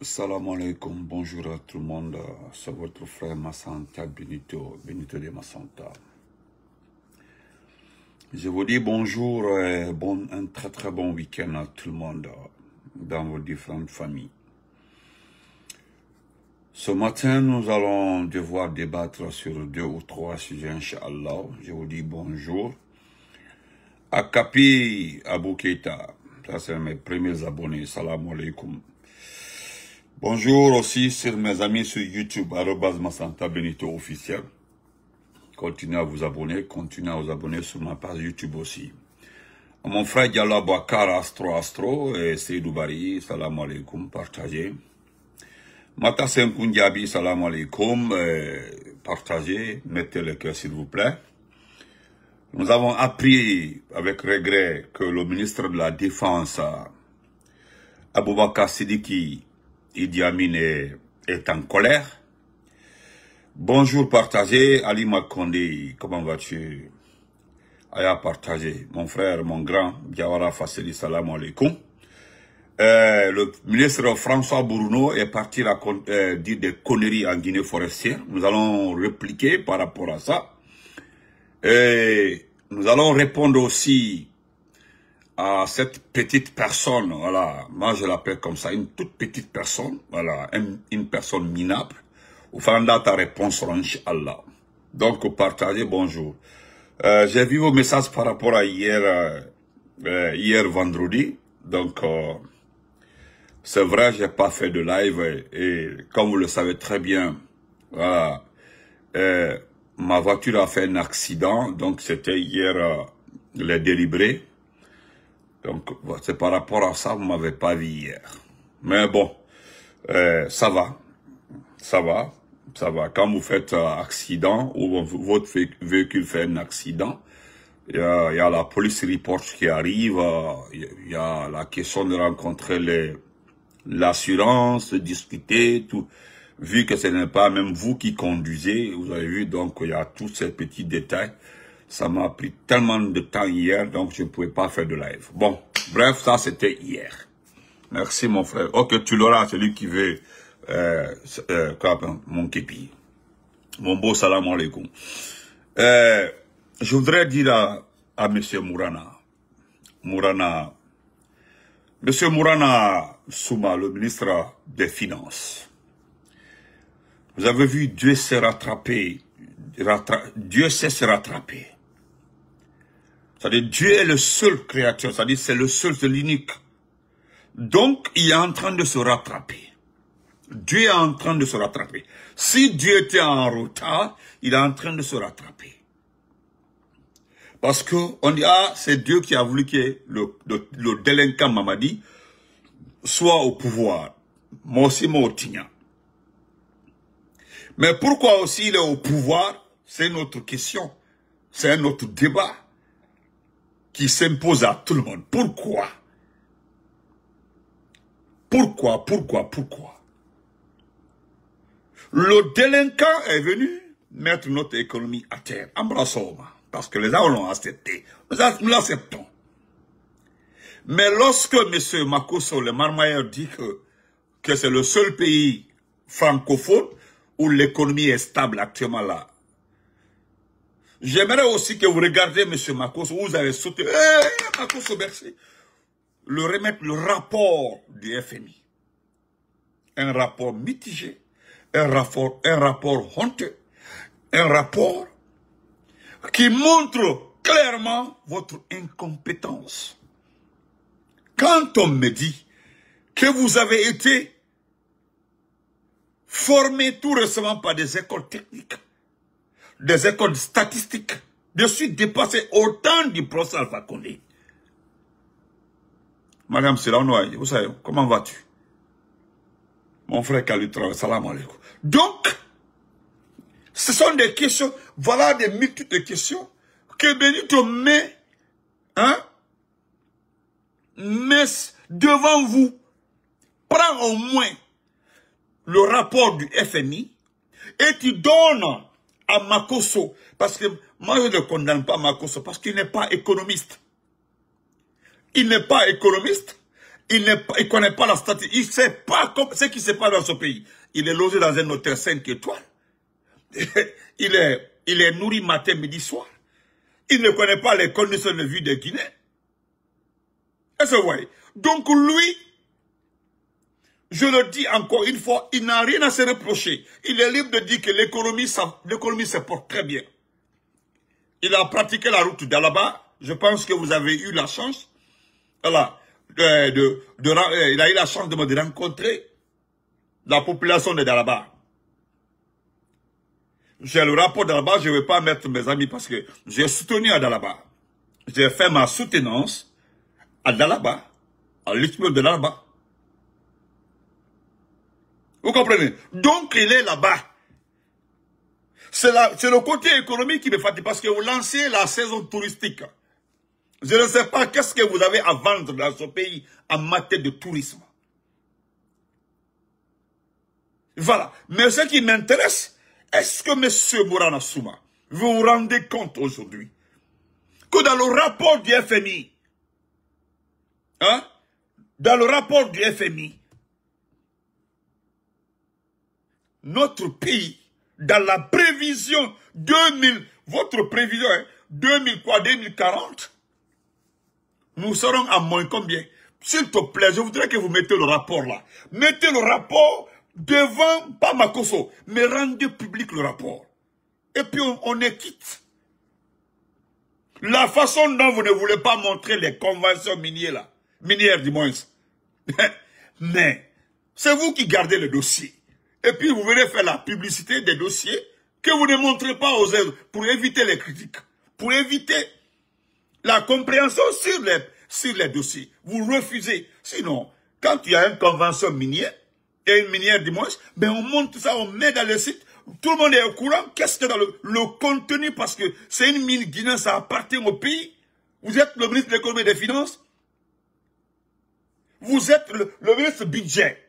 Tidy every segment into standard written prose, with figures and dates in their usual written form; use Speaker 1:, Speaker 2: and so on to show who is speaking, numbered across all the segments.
Speaker 1: Salam alaikum, bonjour à tout le monde, c'est votre frère Massanta Benito de Massanta. Je vous dis bonjour et un très bon week-end à tout le monde dans vos différentes familles. Ce matin, nous allons devoir débattre sur 2 ou 3 sujets, Inch'Allah. Je vous dis bonjour. Akapi Abou Keita, ça c'est mes premiers abonnés, salam alaikum. Bonjour aussi sur mes amis sur YouTube, @Massanta Benito officiel. Continuez à vous abonner sur ma page YouTube aussi. À mon frère Diallo Bakar Astro et Seydou Bari, salam alaikum, partagez. Mata Senkoundiabi, salam alaikum, partagez, mettez le cœur s'il vous plaît. Nous avons appris avec regret que le ministre de la Défense, Aboubakar Sidiki, Idi Amin est en colère. Bonjour, partagé. Ali Makonde, comment vas-tu? Aya partagé. Mon frère, mon grand, Diawara Fasseli, salam alaikum. Le ministre François Bruno est parti dire des conneries en Guinée forestière. Nous allons répliquer par rapport à ça. Et nous allons répondre aussi à cette petite personne, voilà, moi je l'appelle comme ça, une toute petite personne, voilà, une personne minable. Vous ferez ta réponse, Inch'Allah. Donc, partagez, bonjour. J'ai vu vos messages par rapport à hier vendredi. Donc, c'est vrai, j'ai pas fait de live et comme vous le savez très bien, voilà, ma voiture a fait un accident. Donc, c'était hier les délibérés. Donc, c'est par rapport à ça, vous ne m'avez pas vu hier. Mais bon, ça va. Quand vous faites un accident ou votre véhicule fait un accident, il y a la police report qui arrive, il y a la question de rencontrer l'assurance, de discuter, tout. Vu que ce n'est pas même vous qui conduisez, vous avez vu, donc il y a tous ces petits détails. Ça m'a pris tellement de temps hier, donc je ne pouvais pas faire de live. Bon, bref, ça c'était hier. Merci mon frère. Ok, tu l'auras, celui qui veut mon képi. Mon beau salam alaikum. Je voudrais dire à monsieur monsieur Mourana Souma, le ministre des Finances. Vous avez vu, Dieu s'est rattrapé. Dieu sait se rattraper. C'est-à-dire, Dieu est le seul créateur, c'est-à-dire, c'est le seul, c'est l'unique. Donc, il est en train de se rattraper. Dieu est en train de se rattraper. Si Dieu était en retard, il est en train de se rattraper. Parce que, on dit, c'est Dieu qui a voulu que le délinquant Mamadi soit au pouvoir. Moi aussi, moi, au Tignan. Mais pourquoi aussi il est au pouvoir? C'est une autre question. C'est un autre débat qui s'impose à tout le monde. Pourquoi? Le délinquant est venu mettre notre économie à terre. Embrassons, parce que les gens l'ont accepté. Nous l'acceptons. Mais lorsque M. Makosso, le marmailleur, dit que c'est le seul pays francophone où l'économie est stable actuellement là, j'aimerais aussi que vous regardiez M. Makosso, vous avez sauté, Makosso, merci, remettre le rapport du FMI. Un rapport mitigé, un rapport honteux, un rapport qui montre clairement votre incompétence. Quand on me dit que vous avez été formé tout récemment par des écoles techniques, des écoles statistiques, je suis dépassé au temps du procès Alpha Condé. Madame Siranoa, vous savez, comment vas-tu? Mon frère Kalutra, salam alaikum. Donc, ce sont des questions, voilà des multitudes de questions que Benito met devant vous. Prends au moins le rapport du FMI et tu donnes à Makosso, parce que moi je ne condamne pas Makosso parce qu'il n'est pas économiste. Il n'est pas économiste, Il ne connaît pas la statistique. Il ne sait pas ce qui se passe dans ce pays. Il est logé dans un hôtel 5 étoiles. Il est nourri matin, midi, soir. Il ne connaît pas les conditions de vie des Guinéens. Est-ce que vous voyez? Donc lui, je le dis encore une fois, il n'a rien à se reprocher. Il est libre de dire que l'économie se porte très bien. Il a pratiqué la route d'Alaba. Je pense que vous avez eu la chance. Voilà. Il a eu la chance de rencontrer la population de Dalaba. J'ai le rapport d'Alaba, je ne vais pas mettre mes amis parce que j'ai soutenu à Dalaba. J'ai fait ma soutenance à Dalaba, à l'immeuble de Dalaba. Vous comprenez? Donc il est là-bas. C'est le côté économique qui me fatigue parce que vous lancez la saison touristique. Je ne sais pas qu'est-ce que vous avez à vendre dans ce pays en matière de tourisme. Voilà. Mais ce qui m'intéresse, est-ce que M. Mourana Souma, vous vous rendez compte aujourd'hui que dans le rapport du FMI, dans le rapport du FMI, notre pays, dans la prévision 2000, votre prévision, 2040, nous serons à moins combien? S'il te plaît, je voudrais que vous mettez le rapport là. Mettez le rapport devant, pas Makosso, mais rendez public le rapport. Et puis on est quitte. La façon dont vous ne voulez pas montrer les conventions minières là, minières du moins. Mais, c'est vous qui gardez le dossier. Et puis vous venez faire la publicité des dossiers que vous ne montrez pas aux autres pour éviter les critiques, pour éviter la compréhension sur les dossiers. Vous refusez. Sinon, quand il y a une convention minière, et une minière du moins, ben on monte ça, on met dans le site, tout le monde est au courant, qu'est-ce que dans le contenu, parce que c'est une mine guinéenne, ça appartient au pays. Vous êtes le ministre de l'économie et des finances, vous êtes le ministre du budget,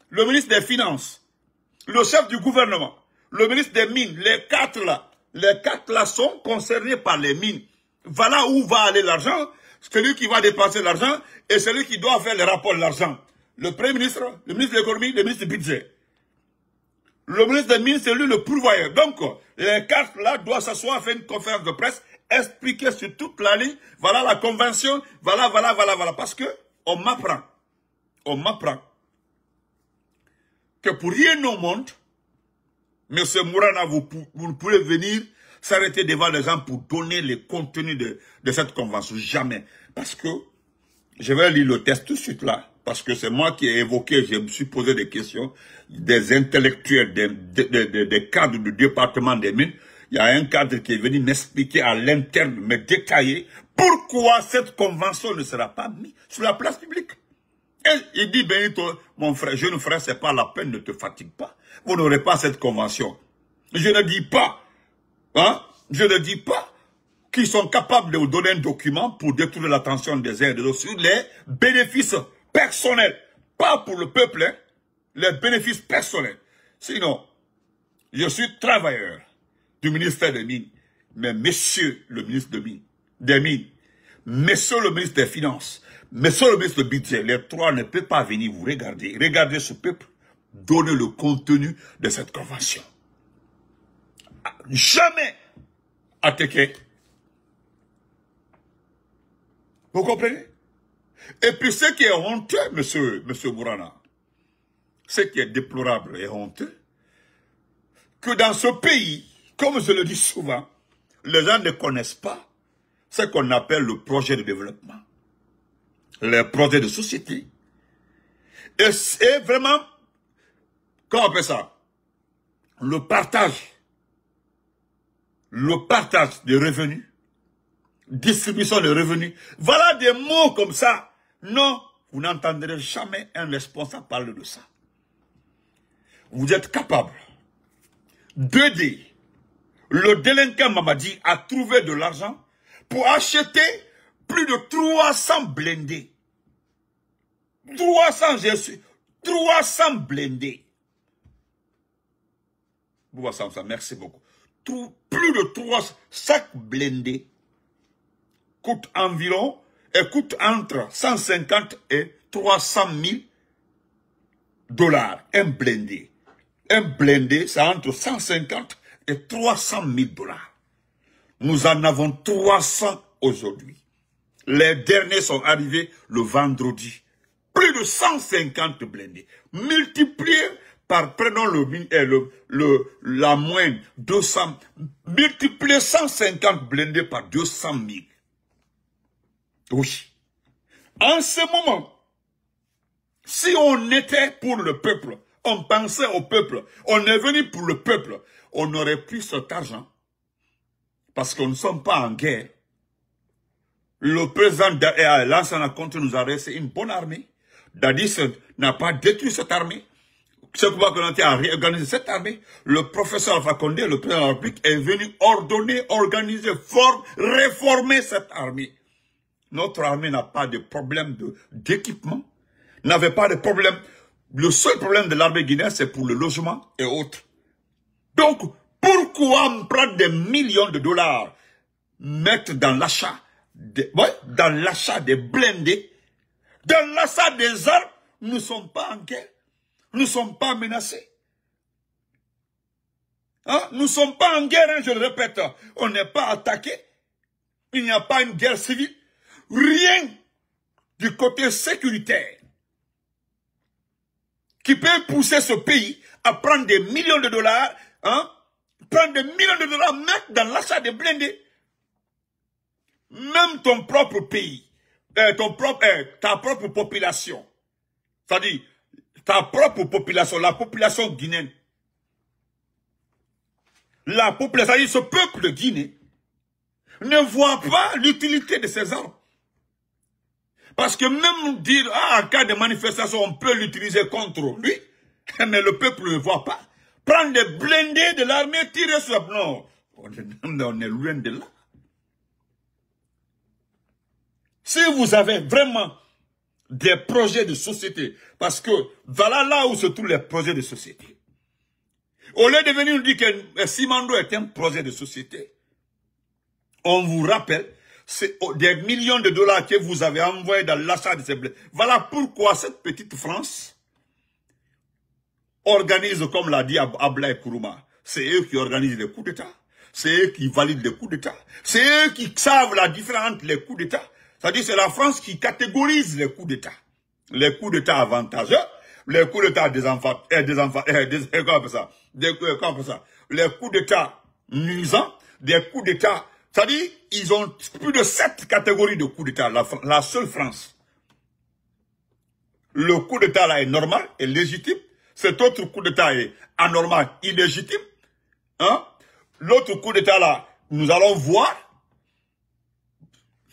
Speaker 1: le ministre des finances, le chef du gouvernement, le ministre des mines, les quatre là sont concernés par les mines. Voilà où va aller l'argent, celui qui va dépenser l'argent et celui qui doit faire le rapport de l'argent. Le Premier ministre, le ministre de l'économie, le ministre du budget. Le ministre des mines, c'est lui le pourvoyeur. Donc, les quatre là doivent s'asseoir, faire une conférence de presse, expliquer sur toute la ligne, voilà la convention, voilà. Parce que on m'apprend que pour rien au monde, M. Mourana, vous pouvez venir s'arrêter devant les gens pour donner le contenu de cette convention. Jamais. Parce que, je vais lire le texte tout de suite là, parce que c'est moi qui ai évoqué, je me suis posé des questions, des intellectuels, des cadres du département des mines. Il y a un cadre qui est venu m'expliquer à l'interne, me détailler pourquoi cette convention ne sera pas mise sur la place publique. Et il dit, Benito, mon frère, jeune frère, c'est pas la peine, ne te fatigue pas. Vous n'aurez pas cette convention. Je ne dis pas, je ne dis pas qu'ils sont capables de vous donner un document pour détourner l'attention des uns et des autres sur les bénéfices personnels. Pas pour le peuple, les bénéfices personnels. Sinon, je suis travailleur du ministère des Mines, mais monsieur le ministre des Mines, monsieur le ministre des Finances, monsieur le ministre du Budget, les trois ne peuvent pas venir vous regarder. Regardez ce peuple, donner le contenu de cette convention. Jamais attaqué. Vous comprenez? Et puis ce qui est honteux, monsieur Mourana, ce qui est déplorable et honteux, que dans ce pays, comme je le dis souvent, les gens ne connaissent pas ce qu'on appelle le projet de développement, les projets de société. Et c'est vraiment, comment on appelle ça, le partage des revenus, distribution des revenus. Voilà des mots comme ça. Non, vous n'entendrez jamais un responsable parler de ça. Vous êtes capable d'aider le délinquant Mamadi à trouver de l'argent pour acheter plus de 300 blindés. 300 blindés. Merci beaucoup. Plus de 300 sacs blindés coûtent entre 150 et 300 000 $. Un blindé. Un blindé, c'est entre 150 et 300 000 $. Nous en avons 300 aujourd'hui. Les derniers sont arrivés le vendredi. Plus de 150 blindés. Multipliés par, prenons la moyenne, 200. Multipliez 150 blindés par 200 000. Oui. En ce moment, si on était pour le peuple, on pensait au peuple, on est venu pour le peuple, on aurait pris cet argent. Parce que nous ne sommes pas en guerre. Le président Lansana Conté nous a resté une bonne armée. Dadis n'a pas détruit cette armée. C'est pourquoi on a réorganisé cette armée. Le professeur Alpha Condé, le président de la République, est venu ordonner, organiser, réformer cette armée. Notre armée n'a pas de problème d'équipement, n'avait pas de problème. Le seul problème de l'armée guinéenne, c'est pour le logement et autres. Donc, pourquoi on prend des millions de $, mettre dans l'achat des blindés, dans l'achat des armes? Nous ne sommes pas en guerre. Nous ne sommes pas menacés. Hein? Nous ne sommes pas en guerre, hein, je le répète. On n'est pas attaqué. Il n'y a pas une guerre civile. Rien du côté sécuritaire qui peut pousser ce pays à prendre des millions de $, hein? Prendre des millions de $, mettre dans l'achat des blindés. Même ton propre pays, ta propre population, c'est-à-dire ta propre population, la population guinéenne, c'est-à-dire ce peuple guinéen, ne voit pas l'utilité de ces armes. Parce que même dire, en cas de manifestation, on peut l'utiliser contre lui, mais le peuple ne voit pas. Prendre des blindés de l'armée, tirer sur... Non, on est loin de là. Si vous avez vraiment des projets de société, parce que voilà là où se trouvent les projets de société. Au lieu de venir nous dire que Simandou est un projet de société, on vous rappelle, c'est des millions de $, que vous avez envoyés dans l'achat de ces blés. Voilà pourquoi cette petite France organise, comme l'a dit Ablaye Kourouma, c'est eux qui organisent les coups d'État, c'est eux qui valident les coups d'État, c'est eux qui savent la différence entre les coups d'État. C'est-à-dire c'est la France qui catégorise les coups d'État. Les coups d'État avantageux, les coups d'État les coups d'État nuisants, des coups d'État, c'est-à-dire ils ont plus de 7 catégories de coups d'État, la seule France. Le coup d'État là est normal, est légitime. Cet autre coup d'État est anormal, illégitime. Hein? L'autre coup d'État là, nous allons voir.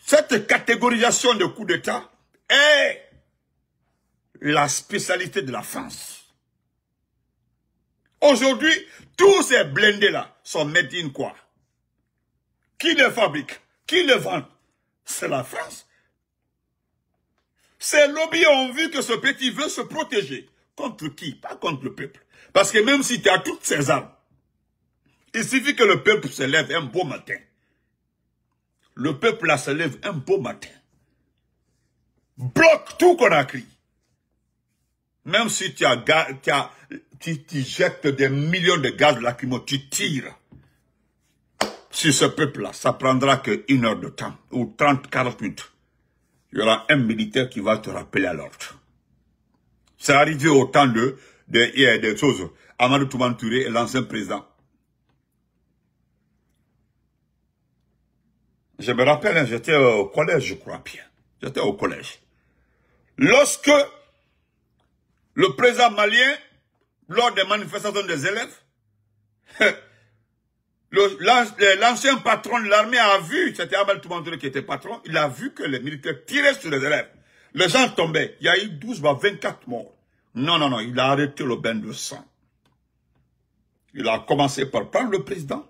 Speaker 1: Cette catégorisation de coups d'État est la spécialité de la France. Aujourd'hui, tous ces blindés-là sont made in quoi? Qui les fabrique? Qui les vend? C'est la France. Ces lobbies ont vu que ce petit veut se protéger. Contre qui? Pas contre le peuple. Parce que même si tu as toutes ces armes, il suffit que le peuple se lève un beau matin. Le peuple là se lève un beau matin. Bloque tout qu'on a crié. Même si tu jettes des millions de gaz lacrymogènes, tu tires sur ce peuple-là. Ça prendra que 1 heure de temps, ou 30-40 minutes. Il y aura un militaire qui va te rappeler à l'ordre. C'est arrivé au temps des choses. Amadou Toumane Touré est l'ancien président. Je me rappelle, j'étais au collège, je crois bien. J'étais au collège. Lorsque le président malien, lors des manifestations des élèves, l'ancien patron de l'armée a vu, c'était Amadou Toumane Touré qui était patron, il a vu que les militaires tiraient sur les élèves. Les gens tombaient. Il y a eu 12 à 24 morts. Non, il a arrêté le bain de sang. Il a commencé par prendre le président.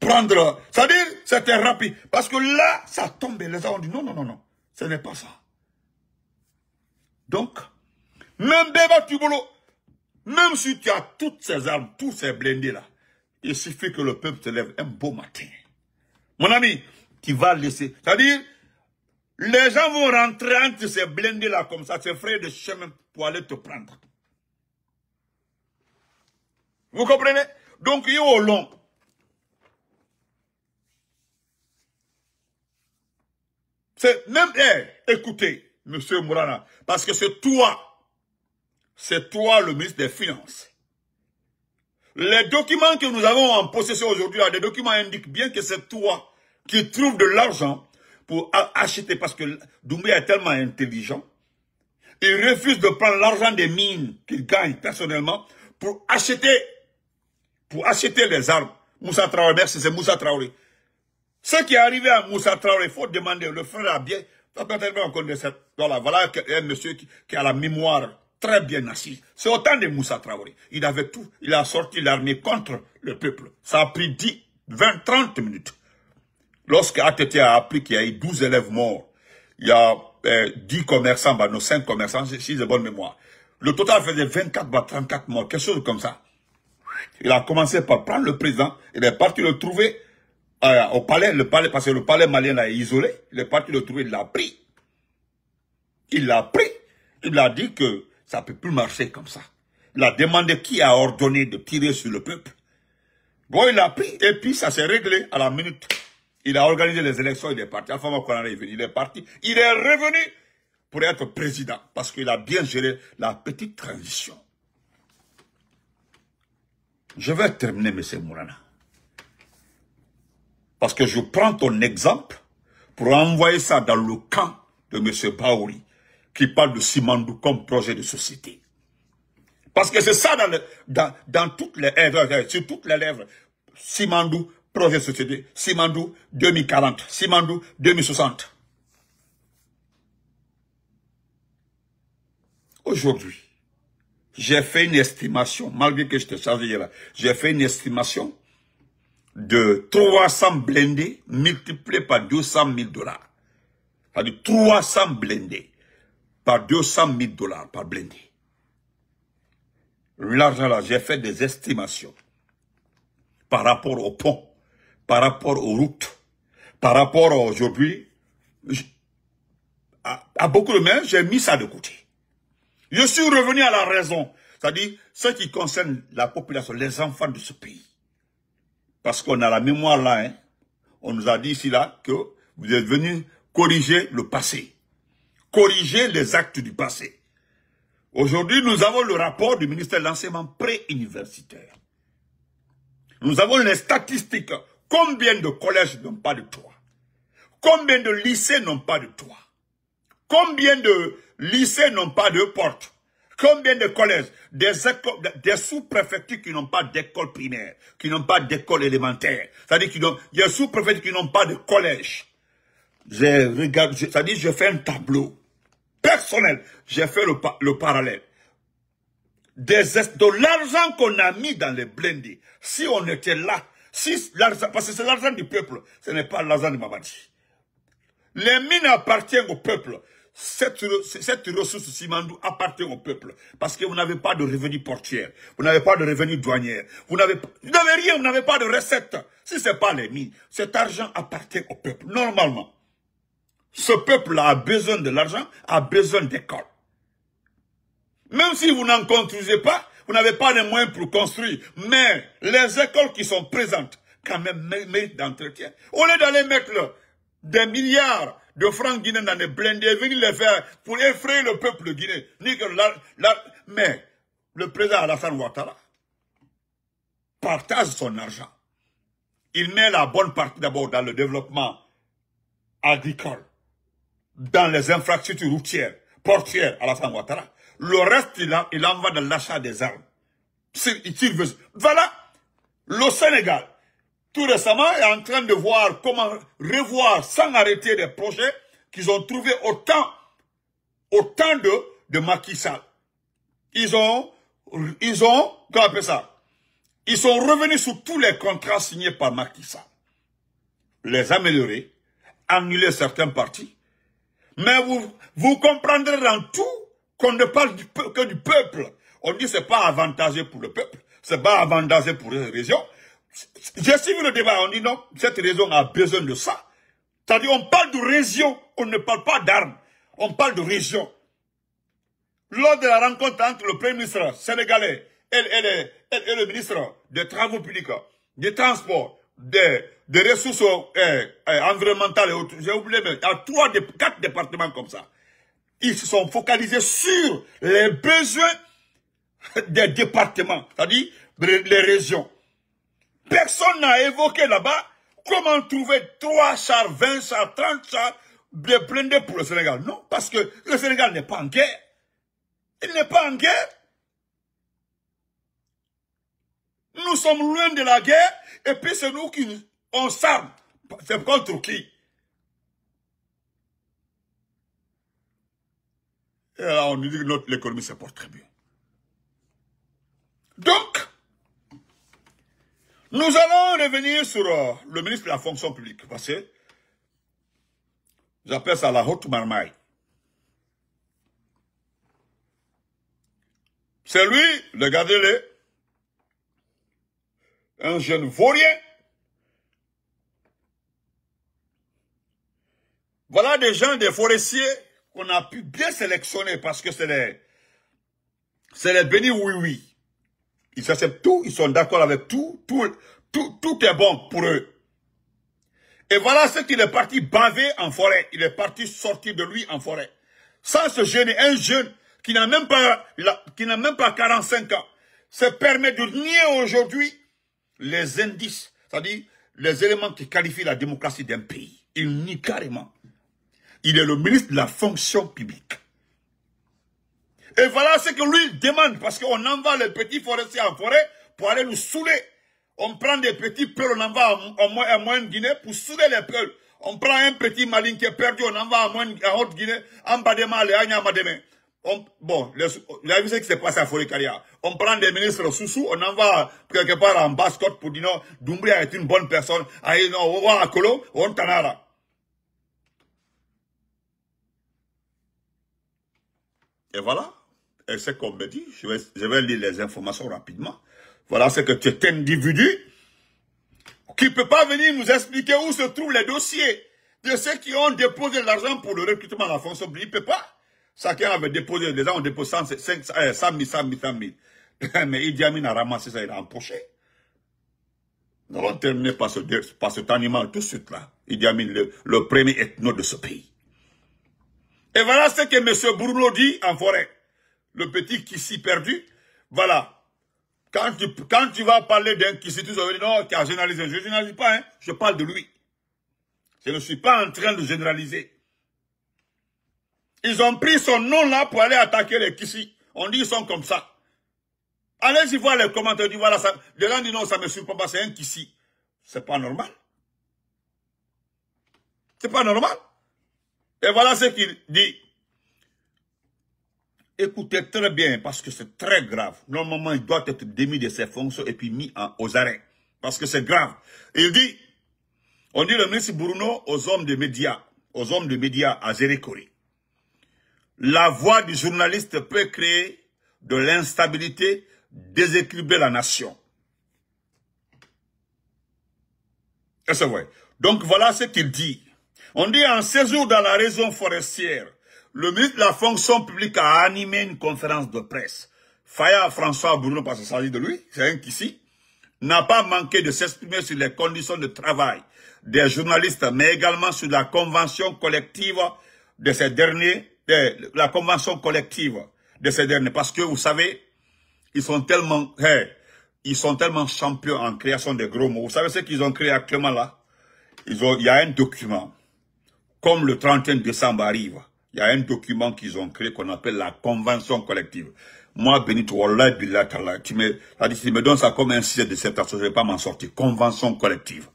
Speaker 1: C'est-à-dire, c'était rapide. Parce que là, ça tombait. Les gens ont dit, non, ce n'est pas ça. Donc, même Béba Tubolo, même si tu as toutes ces armes, tous ces blindés-là, il suffit que le peuple se lève un beau matin. Mon ami, qui va laisser, c'est-à-dire, Les gens vont rentrer entre ces blindés là comme ça, ces frères de chemin pour aller te prendre. Vous comprenez? Donc, il est au long. C'est même, écoutez, monsieur Mourana, parce que c'est toi le ministre des Finances. Les documents que nous avons en possession aujourd'hui, les documents indiquent bien que c'est toi qui trouves de l'argent pour acheter, parce que Doumbouya est tellement intelligent, il refuse de prendre l'argent des mines qu'il gagne personnellement pour acheter les armes. Moussa Traoré, merci, c'est Moussa Traoré. Ce qui est arrivé à Moussa Traoré, il faut demander, le frère a bien, voilà un monsieur qui a la mémoire très bien assise. C'est autant de Moussa Traoré. Il avait tout, il a sorti l'armée contre le peuple. Ça a pris 10, 20, 30 minutes. Lorsque ATT a appris qu'il y a eu 12 élèves morts, il y a 10 commerçants, nos 5 commerçants, si j'ai bonne mémoire. Le total faisait 24, 34 morts, quelque chose comme ça. Il a commencé par prendre le président, il est parti le trouver au palais, parce que le palais malien là est isolé, il est parti le trouver, il l'a pris. Il l'a pris, il a dit que ça ne peut plus marcher comme ça. Il a demandé qui a ordonné de tirer sur le peuple. Bon, il l'a pris, et puis ça s'est réglé à la minute. Il a organisé les élections, il est parti. Alpha Condé est venu, il est parti. Il est revenu pour être président, parce qu'il a bien géré la petite transition. Je vais terminer, M. Mourana. Parce que je prends ton exemple pour envoyer ça dans le camp de M. Baouri, qui parle de Simandou comme projet de société. Parce que c'est ça dans toutes les lèvres, sur toutes les lèvres. Simandou, projet de société. Simandou, 2040. Simandou, 2060. Aujourd'hui, j'ai fait une estimation, malgré que je te charge hier, j'ai fait une estimation de 300 blindés multipliés par 200 000 $. C'est-à-dire 300 blindés par 200 000 $ par blindé. L'argent là, j'ai fait des estimations par rapport au pont, par rapport aux routes, par rapport aujourd'hui, à beaucoup de mains, j'ai mis ça de côté. Je suis revenu à la raison, c'est-à-dire ce qui concerne la population, les enfants de ce pays. Parce qu'on a la mémoire là, hein. On nous a dit ici là que vous êtes venus corriger le passé, corriger les actes du passé. Aujourd'hui, nous avons le rapport du ministère de l'enseignement pré-universitaire. Nous avons les statistiques. Combien de collèges n'ont pas de toit? Combien de lycées n'ont pas de toit? Combien de lycées n'ont pas de porte? Combien de collèges? Des sous-préfectures qui n'ont pas d'école primaire, qui n'ont pas d'école élémentaire. C'est-à-dire qu'il y a des sous-préfectures qui n'ont pas de collège. C'est-à-dire je fais un tableau personnel. J'ai fait le parallèle. De l'argent qu'on a mis dans les blindés, si on était là, parce que c'est l'argent du peuple, ce n'est pas l'argent de Mamadi. Les mines appartiennent au peuple. Cette ressource Simandou appartient au peuple. Parce que vous n'avez pas de revenus portières, vous n'avez pas de revenus douanières, vous n'avez rien, vous n'avez pas de recettes. Si ce n'est pas les mines, cet argent appartient au peuple, normalement. Ce peuple-là a besoin de l'argent, a besoin d'écoles. Même si vous n'en construisez pas, vous n'avez pas les moyens pour construire. Mais les écoles qui sont présentes, quand même, méritent d'entretien. Au lieu d'aller mettre des milliards de francs guinéens dans des blindés, venir les faire pour effrayer le peuple guinéen. Mais le président Alassane Ouattara partage son argent. Il met la bonne partie d'abord dans le développement agricole, dans les infrastructures routières, portières, Alassane Ouattara. Le reste, il en va dans l'achat des armes. Voilà, le Sénégal, tout récemment, est en train de voir comment revoir sans arrêter des projets qu'ils ont trouvés au temps de Macky Sall. Ils ont, comment on appelle ça? Ils sont revenus sur tous les contrats signés par Macky Sall. Les améliorer, annuler certains partis. Mais vous comprendrez dans tout qu'on ne parle que du peuple. On dit que ce n'est pas avantageux pour le peuple, ce n'est pas avantageux pour les régions. J'ai suivi le débat, on dit non, cette région a besoin de ça. C'est-à-dire, on parle de région, on ne parle pas d'armes. On parle de région. Lors de la rencontre entre le Premier ministre sénégalais et le ministre des Travaux publics, des Transports, des ressources environnementales et autres, j'ai oublié, mais il y a 4 départements comme ça. Ils se sont focalisés sur les besoins des départements, c'est-à-dire les régions. Personne n'a évoqué là-bas comment trouver 3 chars, 20 chars, 30 chars de blindés pour le Sénégal. Non, parce que le Sénégal n'est pas en guerre. Il n'est pas en guerre. Nous sommes loin de la guerre et puis c'est nous qui on s'arme. C'est contre qui? Et là, on nous dit que l'économie se porte très bien. Donc, nous allons revenir sur le ministre de la fonction publique, parce que j'appelle ça la haute marmaille. C'est lui, regardez-le, un jeune vaurien. Voilà des gens, des forestiers qu'on a pu bien sélectionner parce que c'est les bénis oui-oui. Ils acceptent tout, ils sont d'accord avec tout est bon pour eux. Et voilà ce qu'il est parti baver en forêt. Il est parti sortir de lui en forêt. Sans se gêner, un jeune qui n'a même pas 45 ans se permet de nier aujourd'hui les indices, c'est-à-dire les éléments qui qualifient la démocratie d'un pays. Il nie carrément. Il est le ministre de la fonction publique. Et voilà ce que lui demande, parce qu'on envoie les petits forestiers en forêt pour aller nous saouler. On prend des petits peuls, on envoie en Moyenne-Guinée pour saouler les peuls. On prend un petit malin qui est perdu, on envoie en Haute-Guinée, en Badema, les Agnamademe. Bon, vous avez vu ce qui s'est passé à Forêt-Caria. On prend des ministres sous-sous, on envoie quelque part en Basse-Côte pour dire non, Doumbouya est une bonne personne. Aïe, non, on va à Kolo, on t'en Et voilà. Et c'est comme me dit, je vais lire les informations rapidement. Voilà ce que cet individu qui ne peut pas venir nous expliquer où se trouvent les dossiers de ceux qui ont déposé l'argent pour le recrutement à la fonction publique. Il ne peut pas. Chacun avait déposé, les gens ont déposé 100 000. Mais Idi Amin a ramassé ça, il a empoché. Nous allons terminer par cet animal tout de suite là. Idi Amin, le premier ethno de ce pays. Et voilà ce que M. Bruno dit en forêt. Le petit Kissi perdu, voilà. Quand tu vas parler d'un Kissi, tu vas dire non, qui a généralisé. Je ne généralise pas, hein. Je parle de lui. Je ne suis pas en train de généraliser. Ils ont pris son nom là pour aller attaquer les Kissi. On dit qu'ils sont comme ça. Allez-y voir les commentaires, disent voilà, ça, les gens disent non, ça ne me surprend pas, c'est un Kissi. C'est pas normal. C'est pas normal. Et voilà ce qu'il dit. Écoutez très bien, parce que c'est très grave. Normalement, il doit être démis de ses fonctions et puis mis aux arrêts. Parce que c'est grave. Il dit, on dit le ministre Bruno aux hommes de médias à Zérékoré. La voix du journaliste peut créer de l'instabilité, déséquilibrer la nation. Et c'est vrai. Donc voilà ce qu'il dit. On dit en séjour dans la région forestière, le ministre de la fonction publique a animé une conférence de presse. Faya François Bruno, parce qu'il s'agit de lui, c'est un qu'ici, n'a pas manqué de s'exprimer sur les conditions de travail des journalistes, mais également sur la convention collective de ces derniers, parce que vous savez, ils sont tellement champions en création de gros mots. Vous savez ce qu'ils ont créé actuellement là? Il y a un document, comme le 31 décembre arrive, il y a un document qu'ils ont créé qu'on appelle la convention collective. Moi, Benito, Wallah, Billah, Tallah, tu me donnes ça comme un sujet de cette assemblée, je ne vais pas m'en sortir. Convention collective.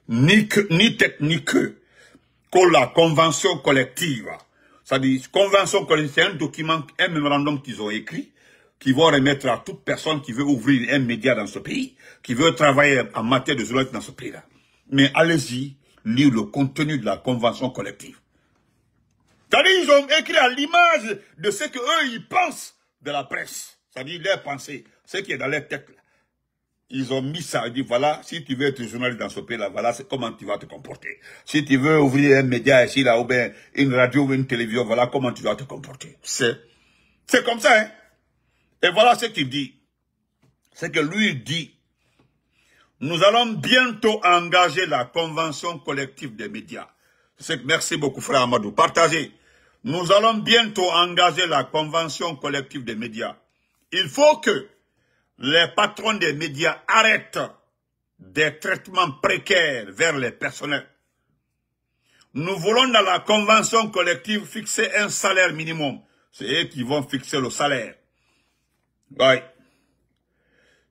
Speaker 1: Ni tête, ni queue. Que la convention collective. C'est-à-dire, convention collective, c'est un document, un mémorandum qu'ils ont écrit, qui vont remettre à toute personne qui veut ouvrir un média dans ce pays, qui veut travailler en matière de journalisme dans ce pays-là. Mais allez-y, lire le contenu de la convention collective. C'est-à-dire, ils ont écrit à l'image de ce qu'eux, ils pensent de la presse. C'est-à-dire, leur pensée, ce qui est dans leur tête. Là. Ils ont mis ça, ils disent voilà, si tu veux être journaliste dans ce pays-là, voilà comment tu vas te comporter. Si tu veux ouvrir un média ici, là, ou bien une radio ou une télévision, voilà comment tu dois te comporter. C'est comme ça, hein. Et voilà ce qu'il dit. C'est que lui dit, nous allons bientôt engager la convention collective des médias. Merci beaucoup, frère Amadou. Partagez. Nous allons bientôt engager la convention collective des médias. Il faut que les patrons des médias arrêtent des traitements précaires vers les personnels. Nous voulons dans la convention collective fixer un salaire minimum. C'est eux qui vont fixer le salaire. Oui.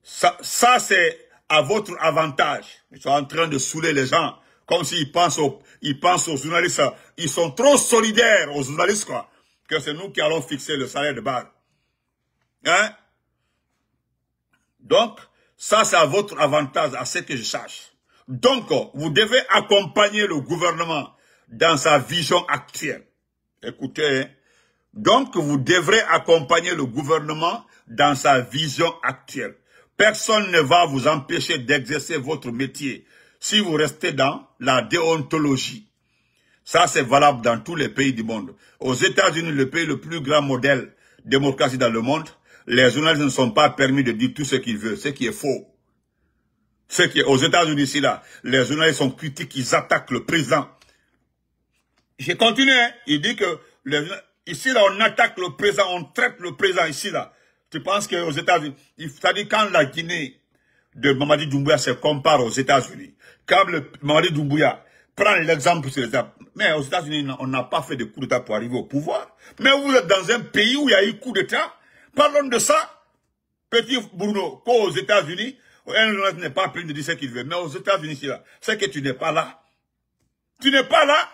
Speaker 1: Ça c'est à votre avantage. Ils sont en train de saouler les gens. Comme s'ils pensent aux journalistes. Ils sont trop solidaires aux journalistes, quoi. Que c'est nous qui allons fixer le salaire de base. Hein? Donc, ça c'est à votre avantage, à ce que je sache. Donc, vous devez accompagner le gouvernement dans sa vision actuelle. Écoutez, hein? Donc vous devrez accompagner le gouvernement dans sa vision actuelle. Personne ne va vous empêcher d'exercer votre métier si vous restez dans la déontologie. Ça c'est valable dans tous les pays du monde. Aux États-Unis, le pays le plus grand modèle démocratie dans le monde, les journalistes ne sont pas permis de dire tout ce qu'ils veulent, ce qui est faux. Ce qui est aux États-Unis ici là, les journalistes sont critiques, ils attaquent le président. J'ai continué, hein. Il dit que ici là on attaque le président, on traite le président ici là. Tu penses qu'aux États-Unis, c'est-à-dire quand la Guinée de Mamadi Doumbouya se compare aux États-Unis, quand le Mamadi Doumbouya prend l'exemple sur les États, mais aux États-Unis on n'a pas fait de coup d'État pour arriver au pouvoir. Mais vous êtes dans un pays où il y a eu coup d'État. Parlons de ça, petit Bruno, qu'aux États-Unis, un journaliste n'est pas permis de dire ce qu'il veut. Mais aux États-Unis, c'est que tu n'es pas là. Tu n'es pas là.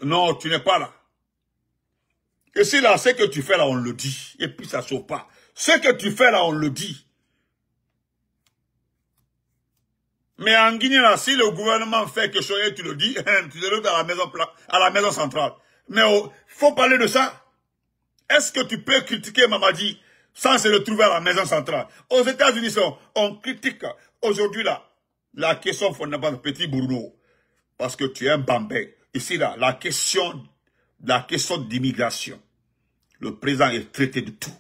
Speaker 1: Non, tu n'es pas là. Et si là, ce que tu fais là, on le dit. Et puis ça ne sauve pas. Ce que tu fais là, on le dit. Mais en Guinée, là, si le gouvernement fait quelque chose et tu le dis, tu le donnes à la maison centrale. Mais il faut parler de ça. Est-ce que tu peux critiquer Mamadi sans se retrouver à la maison centrale? Aux États-Unis, on critique aujourd'hui là la question fondamentale, petit Bruno, parce que tu es un Bambé. Ici là, la question d'immigration. Le président est traité de tout.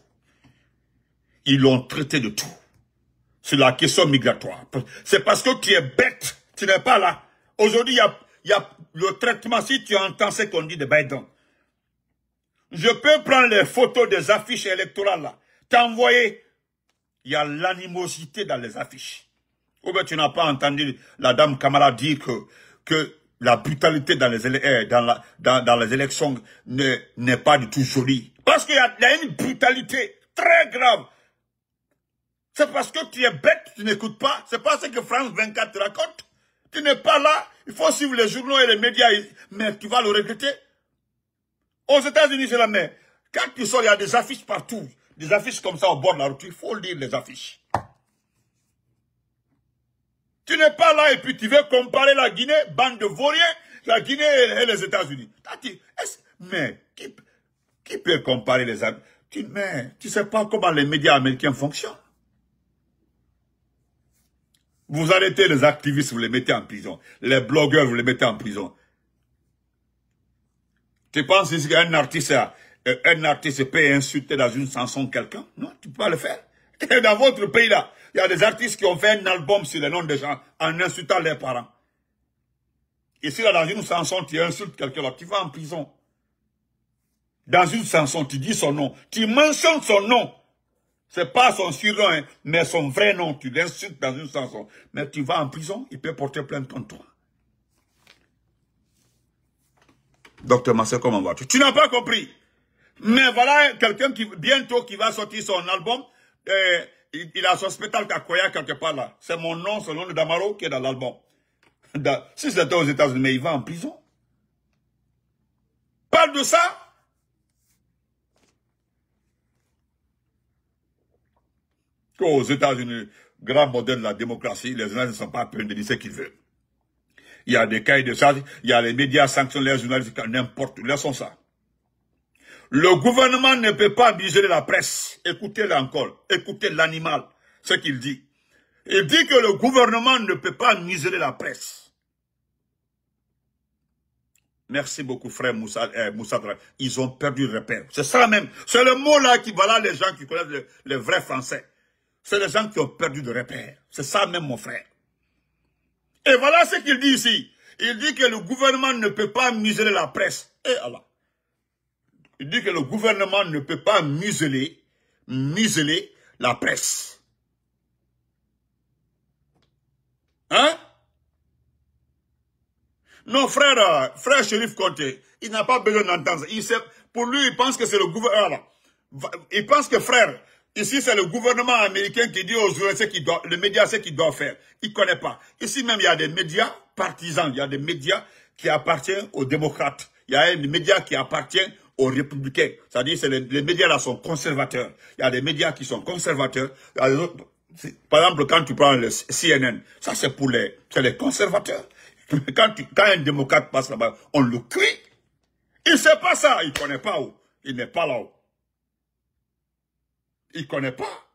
Speaker 1: Ils l'ont traité de tout. C'est la question migratoire. C'est parce que tu es bête, tu n'es pas là. Aujourd'hui, il y a le traitement, si tu entends ce qu'on dit de Biden. Je peux prendre les photos des affiches électorales là, t'envoyer. Il y a l'animosité dans les affiches. Ou bien tu n'as pas entendu la dame Kamala dire que la brutalité dans les élections n'est pas du tout jolie. Parce qu'il y a une brutalité très grave. C'est parce que tu es bête, tu n'écoutes pas. C'est pas ce que France 24 te raconte. Tu n'es pas là. Il faut suivre les journaux et les médias. Mais tu vas le regretter. Aux États-Unis, c'est la même. Quand tu sors, il y a des affiches partout. Des affiches comme ça au bord de la route. Il faut lire les affiches. Tu n'es pas là et puis tu veux comparer la Guinée, bande de vauriens, la Guinée et les États-Unis. Mais qui peut comparer les amis? Mais tu ne sais pas comment les médias américains fonctionnent. Vous arrêtez les activistes, vous les mettez en prison. Les blogueurs, vous les mettez en prison. Tu penses qu'un artiste peut insulter dans une chanson quelqu'un? Non, tu ne peux pas le faire. Et dans votre pays là, il y a des artistes qui ont fait un album sur le nom des gens en insultant leurs parents. Ici là, dans une chanson, tu insultes quelqu'un là, tu vas en prison. Dans une chanson, tu dis son nom, tu mentionnes son nom. C'est pas son surnom, hein, mais son vrai nom. Tu l'insultes dans une chanson. Mais tu vas en prison, il peut porter plainte contre toi. Docteur Massé, comment vas-tu? Tu n'as pas compris. Mais voilà quelqu'un qui bientôt qui va sortir son album. Il a son spectacle à Koya quelque part là. C'est mon nom, c'est le nom de Damaro qui est dans l'album. Si c'était aux États-Unis, mais il va en prison. Parle de ça. Aux États-Unis, grand modèle de la démocratie, les journalistes ne sont pas permis de dire ce qu'ils veulent. Il y a des cahiers de charge, il y a les médias sanctionnent les journalistes, n'importe où, laissons ça. Le gouvernement ne peut pas vigiler la presse. Écoutez-le encore, écoutez l'animal, ce qu'il dit. Il dit que le gouvernement ne peut pas museler la presse. Merci beaucoup, frère Moussa Dramé. Ils ont perdu le repère. C'est ça même. C'est le mot-là qui, voilà les gens qui connaissent le vrai français. C'est les gens qui ont perdu de repère. C'est ça même, mon frère. Et voilà ce qu'il dit ici. Il dit que le gouvernement ne peut pas museler la presse. Et Allah. Il dit que le gouvernement ne peut pas museler la presse. Hein? Non, frère Chérif Conté, il n'a pas besoin d'entendre. Pour lui, il pense que c'est le gouvernement. Il pense que, frère, ici, c'est le gouvernement américain qui dit aux journalistes le média, ce qu'il doit faire. Il ne connaît pas. Ici même, il y a des médias partisans. Il y a des médias qui appartiennent aux démocrates. Il y a des médias qui appartiennent aux républicains. C'est-à-dire que les médias là sont conservateurs. Il y a des médias qui sont conservateurs. Il y a des autres, par exemple, quand tu prends le CNN, ça c'est pour les conservateurs. Quand un démocrate passe là-bas, on le cuit. Il ne sait pas ça. Il ne connaît pas où. Il n'est pas là-haut. Il ne connaît pas.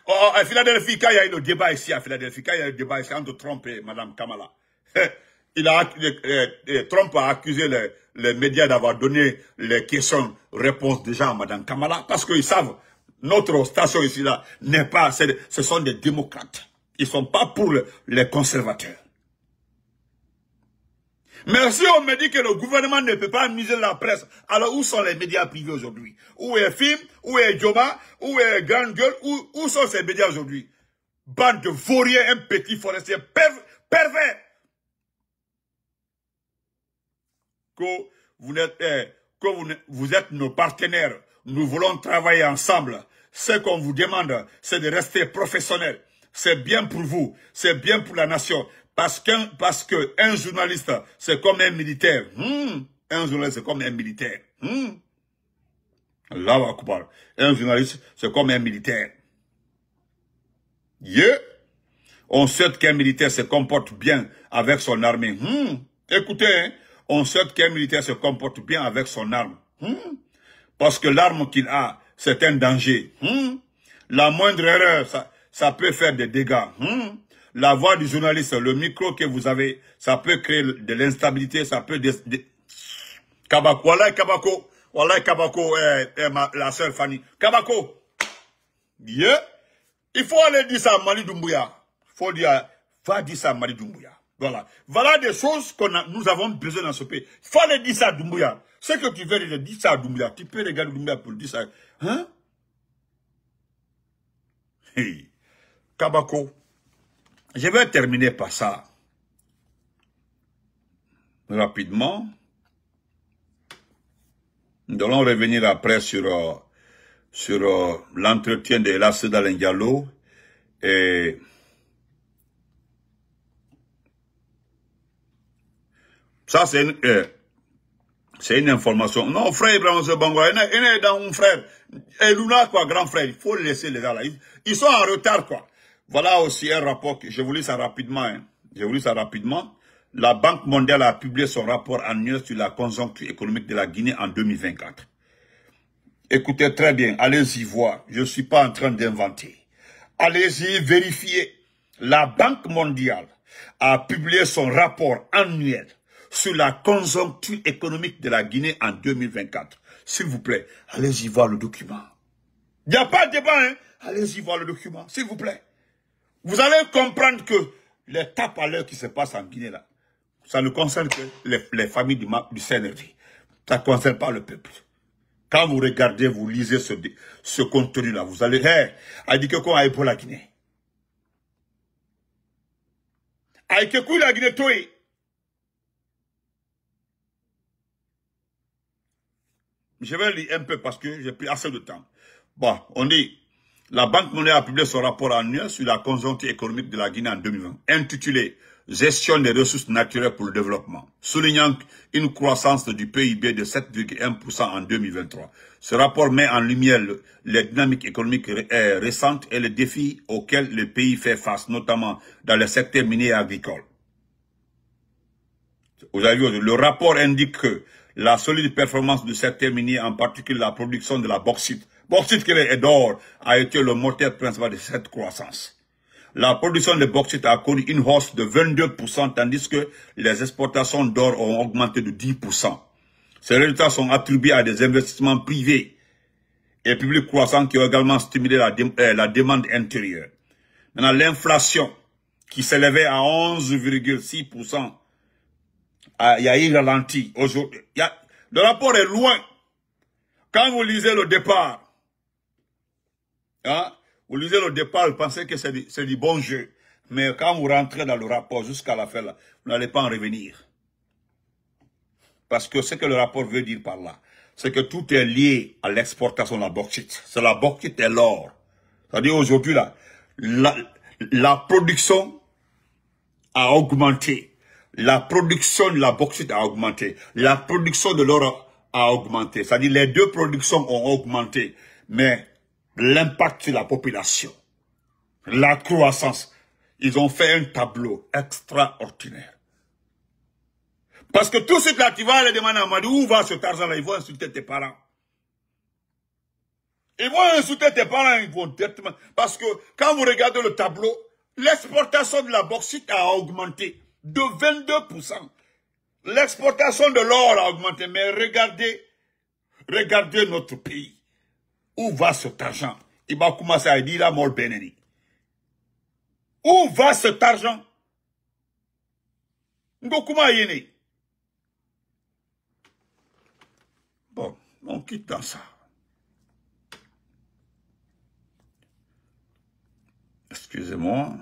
Speaker 1: Oh, à Philadelphie, quand il y a eu le débat ici, à Philadelphie, quand il y a eu le débat ici entre Trump et Mme Kamala, Trump a accusé les médias d'avoir donné les questions-réponses déjà à Mme Kamala, parce qu'ils savent, notre station ici, là, n'est pas, ce sont des démocrates. Ils ne sont pas pour les conservateurs. Mais si on me dit que le gouvernement ne peut pas museler la presse, alors où sont les médias privés aujourd'hui? Où est FIM? Où est Joba? Où est Grande Gueule? Où sont ces médias aujourd'hui? Bande de vauriens, un petit forestier pervers. Vous êtes nos partenaires. Nous voulons travailler ensemble. Ce qu'on vous demande, c'est de rester professionnel. C'est bien pour vous. C'est bien pour la nation. Parce qu'un journaliste, c'est comme un militaire. Un journaliste, c'est comme un militaire. Allahu Akbar. Un journaliste, c'est comme un militaire. On souhaite qu'un militaire se comporte bien avec son armée. Écoutez, hein, on souhaite qu'un militaire se comporte bien avec son arme. Parce que l'arme qu'il a, c'est un danger. La moindre erreur, ça peut faire des dégâts. La voix du journaliste, le micro que vous avez, ça peut créer de l'instabilité, ça peut... Kabako, Wallah Kabako, la sœur Fanny. Kabako, il faut aller dire ça à Mali Doumbouya. Il faut dire, va dire ça à Mali Doumbouya. Voilà des choses nous avons besoin dans ce pays. Il faut aller dire ça à Doumbouya. Ce que tu veux dire ça à Doumbouya, tu peux regarder Doumbouya pour dire ça. Hein? Hey. Kabako. Je vais terminer par ça. Rapidement. Nous allons revenir après sur l'entretien de Lasseda Diallo. Et ça, c'est une information. Non, frère Ibrahim Zebango, il est dans mon frère. Et Luna, quoi, grand frère, il faut laisser les gars là. Ils sont en retard, quoi. Voilà aussi un rapport, je vous lis ça rapidement. Hein. Je vous lis ça rapidement. La Banque mondiale a publié son rapport annuel sur la conjoncture économique de la Guinée en 2024. Écoutez très bien, allez-y voir. Je ne suis pas en train d'inventer. Allez-y vérifier. La Banque mondiale a publié son rapport annuel sur la conjoncture économique de la Guinée en 2024. S'il vous plaît, allez-y voir le document. Il n'y a pas de débat, hein. Allez-y voir le document, s'il vous plaît. Vous allez comprendre que les tapes à l'heure qui se passent en Guinée, là, ça ne concerne que les familles du CNRD. Ça ne concerne pas le peuple. Quand vous regardez, vous lisez ce contenu-là, vous allez, a dit que quoi aille pour la Guinée. Aïe que quoi la Guinée, toi. Je vais lire un peu parce que j'ai pris assez de temps. Bon, on dit, la Banque mondiale a publié son rapport annuel sur la conjoncture économique de la Guinée en 2020, intitulé « Gestion des ressources naturelles pour le développement », soulignant une croissance du PIB de 7,1% en 2023. Ce rapport met en lumière les dynamiques économiques récentes et les défis auxquels le pays fait face, notamment dans le secteur minier et agricole. Vous avez vu, le rapport indique que la solide performance du secteur minier, en particulier la production de la bauxite, bauxite et d'or a été le moteur principal de cette croissance. La production de bauxite a connu une hausse de 22%, tandis que les exportations d'or ont augmenté de 10%. Ces résultats sont attribués à des investissements privés et publics croissants qui ont également stimulé la demande intérieure. Maintenant, l'inflation, qui s'élevait à 11,6%, il y a eu ralenti aujourd'hui. Le rapport est loin. Quand vous lisez le départ, hein, vous lisez le départ, vous pensez que c'est du bon jeu. Mais quand vous rentrez dans le rapport jusqu'à la fin, là, vous n'allez pas en revenir. Parce que ce que le rapport veut dire par là, c'est que tout est lié à l'exportation de la bauxite. C'est la bauxite et l'or. C'est-à-dire aujourd'hui, là, la production a augmenté. La production de la bauxite a augmenté. La production de l'or a augmenté. C'est-à-dire les deux productions ont augmenté. Mais l'impact sur la population, la croissance, ils ont fait un tableau extraordinaire. Parce que tout de suite là, tu vas aller demander à Madi, où va cet argent-là? Ils vont insulter tes parents. Ils vont insulter tes parents, ils vont directement. Parce que quand vous regardez le tableau, l'exportation de la bauxite a augmenté de 22%. L'exportation de l'or a augmenté. Mais regardez notre pays. Où va cet argent? Il va commencer à dire la mort bénéni. Où va cet argent? Bon, on quitte dans ça. Excusez-moi.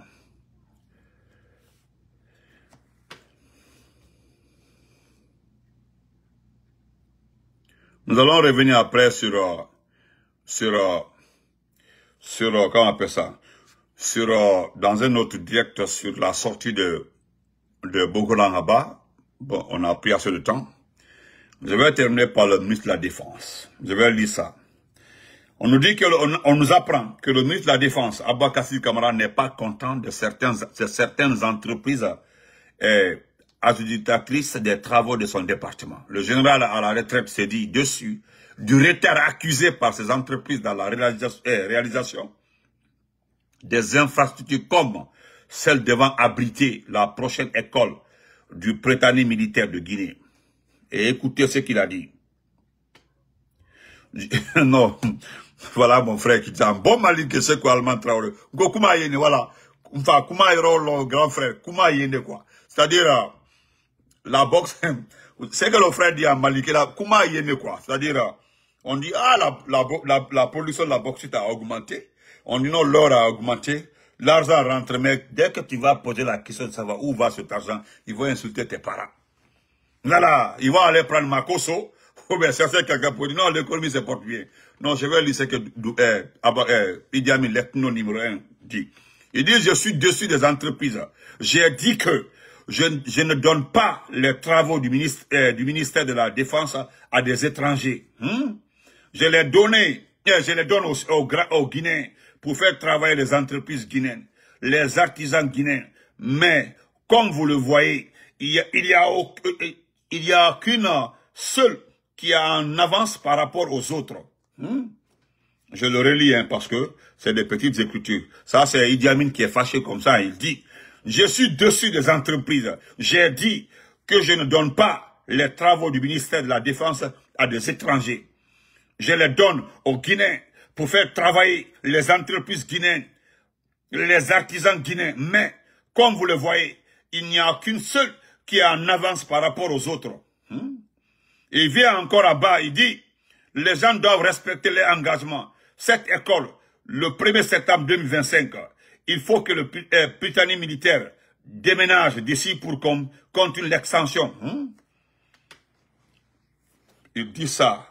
Speaker 1: Nous allons revenir après sur comment on appelle ça, dans un autre direct sur la sortie de Bogolan-Haba. Bon, on a pris assez de temps. Je vais terminer par le ministre de la Défense. Je vais lire ça. On nous dit on nous apprend que le ministre de la Défense, Abba Kassim Kamara, n'est pas content de certaines entreprises adjudicatrices des travaux de son département. Le général à la retraite s'est dit dessus du retard accusé par ces entreprises dans la réalisation des infrastructures comme celle devant abriter la prochaine école du Britannique militaire de Guinée. Et écoutez ce qu'il a dit. Non, voilà mon frère qui dit un bon mali que c'est quoi allemand Traoré. Kuma yene voilà. Enfin, Kuma le grand frère, Kuma yene quoi. C'est-à-dire la boxe, c'est que le frère dit à Mali que la Kuma yene quoi. C'est-à-dire on dit ah la production de la bauxite a augmenté. On dit non, l'or a augmenté. L'argent rentre, mais dès que tu vas poser la question de savoir où va cet argent, ils vont insulter tes parents. Là, ils vont aller prendre Makoso. Ou bien chercher quelqu'un pour dire non, l'économie se porte bien. Non, je vais lire ce que Idi Amin, l'ethno numéro 1, dit. Il dit, je suis dessus des entreprises. J'ai dit que je ne donne pas les travaux du ministère de la Défense à des étrangers. Je les donne aux Guinéens pour faire travailler les entreprises guinéennes, les artisans guinéens. Mais, comme vous le voyez, il y a qu'une seule qui a en avance par rapport aux autres. Je le relis parce que c'est des petites écritures. Ça, c'est Idi Amin qui est fâché comme ça. Il dit, je suis dessus des entreprises. J'ai dit que je ne donne pas les travaux du ministère de la Défense à des étrangers. Je les donne aux Guinéens pour faire travailler les entreprises guinéennes, les artisans guinéens. Mais, comme vous le voyez, il n'y a qu'une seule qui est en avance par rapport aux autres. Et il vient encore à bas, il dit, les gens doivent respecter les engagements. Cette école, le 1er septembre 2025, il faut que le Britannique militaire déménage d'ici pour qu'on continue l'extension. Il dit ça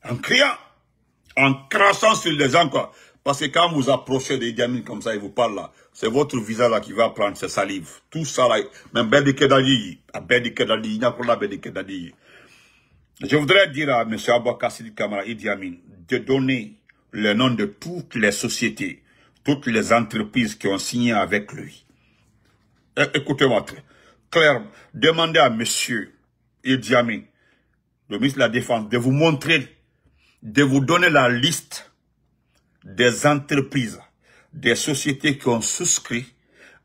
Speaker 1: en criant, en crachant sur les gens, quoi. Parce que quand vous approchez des gamins comme ça, ils vous parlent là, c'est votre visage là qui va prendre ses salives. Tout ça là, même Bédikedadi, il n'y a pas la Bédikedadi. Je voudrais dire à M. Abba Kassim Kamara Idi Amin de donner le nom de toutes les sociétés, toutes les entreprises qui ont signé avec lui. Écoutez-moi très clairement. Demandez à M. Idi Amin, le ministre de la Défense, de vous montrer de vous donner la liste des entreprises, des sociétés qui ont souscrit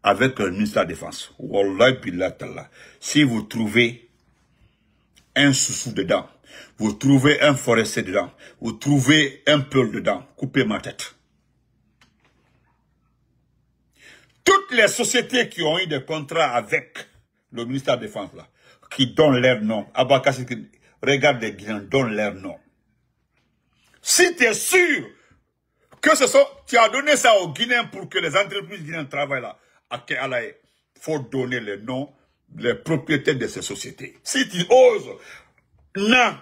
Speaker 1: avec le ministère de la Défense. Wallahi billah ta'ala. Si vous trouvez un sous dedans, vous trouvez un forestier dedans, vous trouvez un peul dedans, coupez ma tête. Toutes les sociétés qui ont eu des contrats avec le ministère de la Défense, là, qui donnent leur nom, Abakassi, regarde les Guinéens, donnent leur nom. Si tu es sûr que ce sont, tu as donné ça aux Guinéens pour que les entreprises guinéennes travaillent là, il faut donner les noms, les propriétaires de ces sociétés. Si tu oses, non.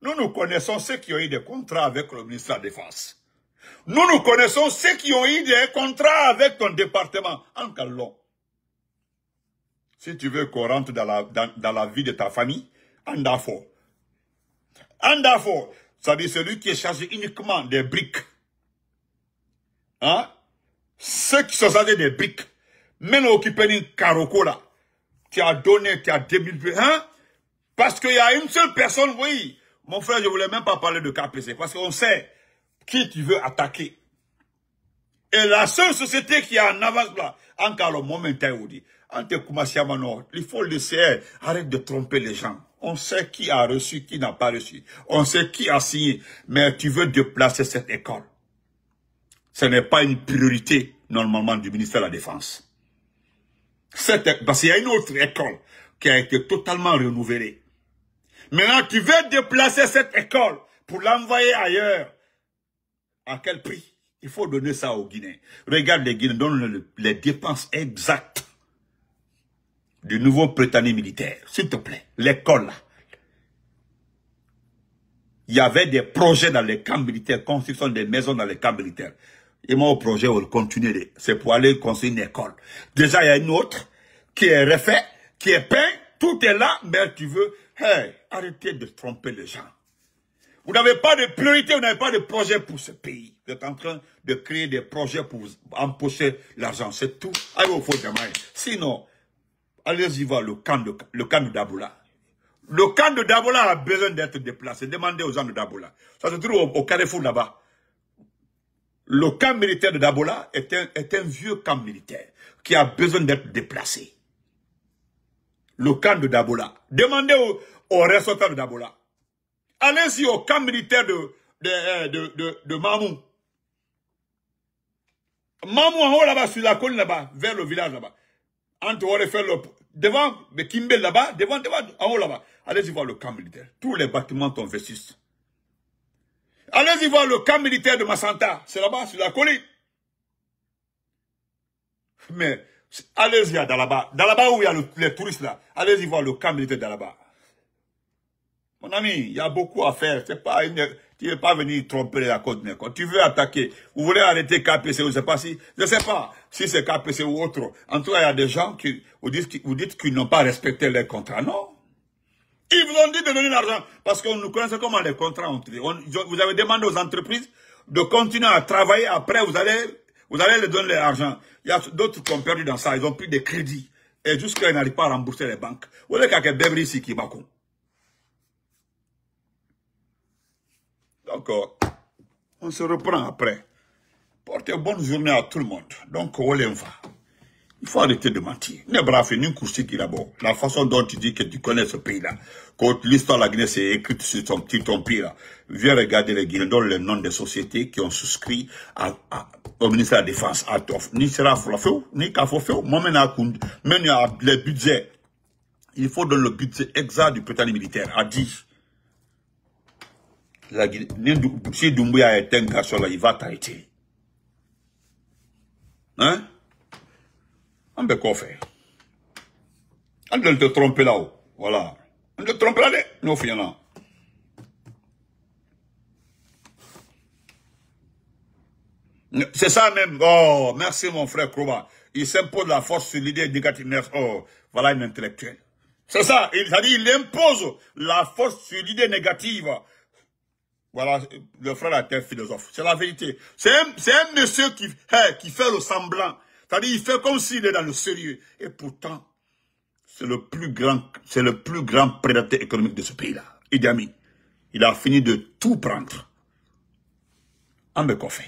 Speaker 1: Nous connaissons ceux qui ont eu des contrats avec le ministère de la Défense. Nous connaissons ceux qui ont eu des contrats avec ton département. En Calon. Si tu veux qu'on rentre dans la vie de ta famille, Andafo. Andafo, c'est-à-dire celui qui est chargé uniquement des briques. Hein? Ceux qui sont chargés des briques. Même occupé une caroko là. Tu as donné, tu as démultiplié. Hein? Parce qu'il y a une seule personne, oui. Mon frère, je ne voulais même pas parler de KPC. Parce qu'on sait qui tu veux attaquer. Et la seule société qui a en avance là, en cas le moment dit, il faut laisser, arrête de tromper les gens. On sait qui a reçu, qui n'a pas reçu. On sait qui a signé. Mais tu veux déplacer cette école. Ce n'est pas une priorité, normalement, du ministère de la Défense. Parce qu'il y a une autre école qui a été totalement renouvelée. Maintenant, tu veux déplacer cette école pour l'envoyer ailleurs. À quel prix? Il faut donner ça aux Guinéens. Regarde les Guinéens, donne les dépenses exactes du nouveau Britannique militaire. S'il te plaît, l'école là. Il y avait des projets dans les camps militaires, construction des maisons dans les camps militaires. Et mon projet, on va continuer. C'est pour aller construire une école. Déjà, il y a une autre qui est refaite, qui est peinte, tout est là, mais tu veux, hey, arrêtez de tromper les gens. Vous n'avez pas de priorité, vous n'avez pas de projet pour ce pays. Vous êtes en train de créer des projets pour empocher l'argent, c'est tout. Allez au fond de main. Sinon, allez-y voir le camp de Daboula. Le camp de Daboula a besoin d'être déplacé. Demandez aux gens de Daboula. Ça se trouve au Carrefour là-bas. Le camp militaire de Daboula est un vieux camp militaire qui a besoin d'être déplacé. Le camp de Daboula. Demandez aux ressortissants de Daboula. Allez-y au camp militaire de Mamou. Mamou en haut là-bas, sur la colline là-bas, vers le village là-bas. Entre on faire le devant le Kimbel là-bas, devant, en haut là-bas. Allez-y voir le camp militaire. Tous les bâtiments sont vestis. Allez-y voir le camp militaire de Massanta. C'est là-bas, sur la colline. Mais, allez-y dans là-bas. Dans là-bas où il y a les touristes là. Allez-y voir le camp militaire de là-bas. Mon ami, il y a beaucoup à faire. C'est pas tu ne veux pas venir tromper la côte. Quand tu veux attaquer, vous voulez arrêter KPC, je ne sais pas si c'est KPC ou autre. En tout cas, il y a des gens qui vous dites qu'ils n'ont pas respecté les contrats. Non. Ils vous ont dit de donner l'argent parce qu'on nous connaît comment les contrats ont été. Vous avez demandé aux entreprises de continuer à travailler. Après, vous allez leur donner l'argent. Il y a d'autres qui ont perdu dans ça. Ils ont pris des crédits. Et jusqu'à ils n'arrivent pas à rembourser les banques. Vous voyez qu'il y a des ici qui m'ont. Donc, on se reprend après. Portez bonne journée à tout le monde. Donc, on va. Il faut arrêter de mentir. La façon dont tu dis que tu connais ce pays-là, quand l'histoire de la Guinée s'est écrite sur ton petit empire, là, viens regarder les Guinéens, donne les noms des sociétés qui ont souscrit au ministère de la Défense. Ni sera Flafeu, ni Kafofeu, même les budgets. Il faut donner le budget exact du Britannique militaire, à 10. Si Doumbouya est un garçon là, il va t'arrêter. Hein? On peut quoi faire? On doit te tromper là-haut. Voilà. On doit te tromper là-haut. Nous finissons. C'est ça même. Oh, merci mon frère Kroba. Il s'impose la force sur l'idée négative. Oh, voilà un intellectuel. C'est ça. Il impose la force sur l'idée négative. Voilà, le frère a été un philosophe. C'est la vérité. C'est un monsieur qui fait le semblant. C'est-à-dire, il fait comme s'il est dans le sérieux. Et pourtant, c'est le plus grand prédateur économique de ce pays-là. Idi Amin. Il a fini de tout prendre. En me coffre.